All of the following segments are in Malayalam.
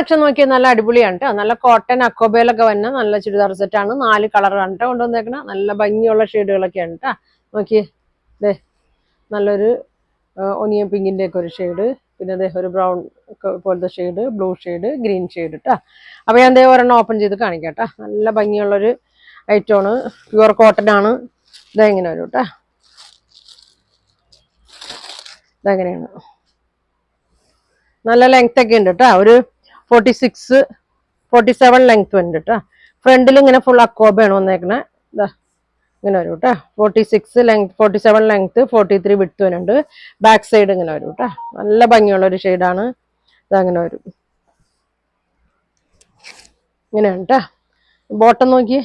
പക്ഷെ നോക്കിയാൽ നല്ല അടിപൊളിയാണ് കേട്ടോ. നല്ല കോട്ടൺ അക്കോബയിലൊക്കെ വന്ന നല്ല ചുരിദാർ സെറ്റാണ്. 4 കളറാണ് കേട്ടോ കൊണ്ടുവന്നേക്കണ. നല്ല ഭംഗിയുള്ള ഷെയ്ഡുകളൊക്കെയാണ് കേട്ടോ. നോക്കിയേ, ദേ നല്ലൊരു ഒനിയൻ പിങ്കിന്റെ ഒക്കെ ഒരു ഷെയ്ഡ്, പിന്നെ അതേ ഒരു ബ്രൗൺ പോലത്തെ shade, blue shade, green shade കേട്ടോ. അപ്പൊ ഞാൻ ദേ ഒരെണ്ണം ഓപ്പൺ ചെയ്ത് കാണിക്കാം കേട്ടോ. നല്ല ഭംഗിയുള്ളൊരു ഐറ്റമാണ്, പ്യുവർ കോട്ടൺ ആണ്. ഇതെങ്ങനെ വരും കേട്ടോ, ഇതെങ്ങനെയാണ്, നല്ല ലെങ്ത് ഒക്കെ ഉണ്ട് കേട്ടോ. ഒരു 47 ലെങ്ത് ഉണ്ട് കേട്ടോ. ഫ്രണ്ടിൽ ഇങ്ങനെ ഫുൾ അക്കോബയാണ് വന്നേക്കണേ. ഇതാ ഇങ്ങനെ വരും കേട്ടോ. 47 ലെങ്ത്, 43 വിഡ്ത്ത് വരുന്നുണ്ട്. ബാക്ക് സൈഡ് ഇങ്ങനെ വരും കേട്ടോ. നല്ല ഭംഗിയുള്ള ഒരു ഷെയ്ഡാണ്. ഇതങ്ങനെ വരും, ഇങ്ങനെയാണ് കേട്ടോ. ബോട്ടം നോക്കിയേ,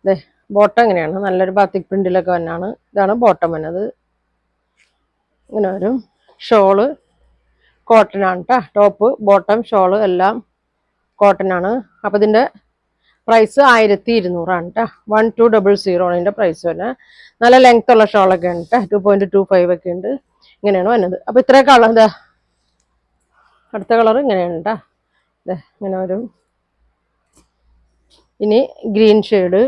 അതെ ബോട്ടം ഇങ്ങനെയാണ്, നല്ലൊരു ബാത്തിക് പ്രിന്റിലൊക്കെ വന്നാണ്. ഇതാണ് ബോട്ടം വന്നത്. ഇങ്ങനെ വരും. ഷോള് കോട്ടൺ ആണ് കേട്ടോ. ടോപ്പ് ബോട്ടം ഷോള് എല്ലാം കോട്ടൺ ആണ്. അപ്പൊ ഇതിന്റെ പ്രൈസ് 1200 ആണ് കേട്ടോ. 1200 ആണ് ഇതിന്റെ പ്രൈസ് വരുന്നത്. നല്ല ലെങ്ത് ഉള്ള ഷോളൊക്കെ ഉണ്ട് കേട്ടോ. 2.25 ഒക്കെ ഉണ്ട്. ഇങ്ങനെയാണ് വന്നത്. അപ്പൊ ഇത്ര കളർ, ഇതാ അടുത്ത കളർ ഇങ്ങനെയാണ് കേട്ടോ. ഇങ്ങനെ വരും. ഇനി ഗ്രീൻ ഷെയ്ഡ്,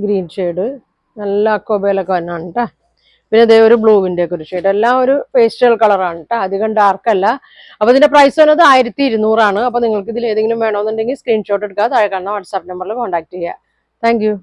ഗ്രീൻ ഷെയ്ഡ് നല്ല അക്കോബയിലൊക്കെ വന്നാണ് കേട്ടോ. പിന്നെ ഇതേ ഒരു ബ്ലൂവിന്റെ ഒക്കെ ഒരു ഷെയ്ഡ്, എല്ലാം ഒരു പേസ്റ്റൽ കളറാണ് കേട്ടോ, അധികം ഡാർക്ക് അല്ല. അപ്പൊ ഇതിന്റെ പ്രൈസ് വന്നത് 1200 ആണ്. അപ്പൊ നിങ്ങൾക്ക് ഇതിൽ ഏതെങ്കിലും വേണമെന്നുണ്ടെങ്കിൽ സ്ക്രീൻഷോട്ട് എടുക്കുക, താഴെ കാണുന്ന വാട്സാപ്പ് നമ്പറിൽ കോൺടാക്ട് ചെയ്യുക. Thank you.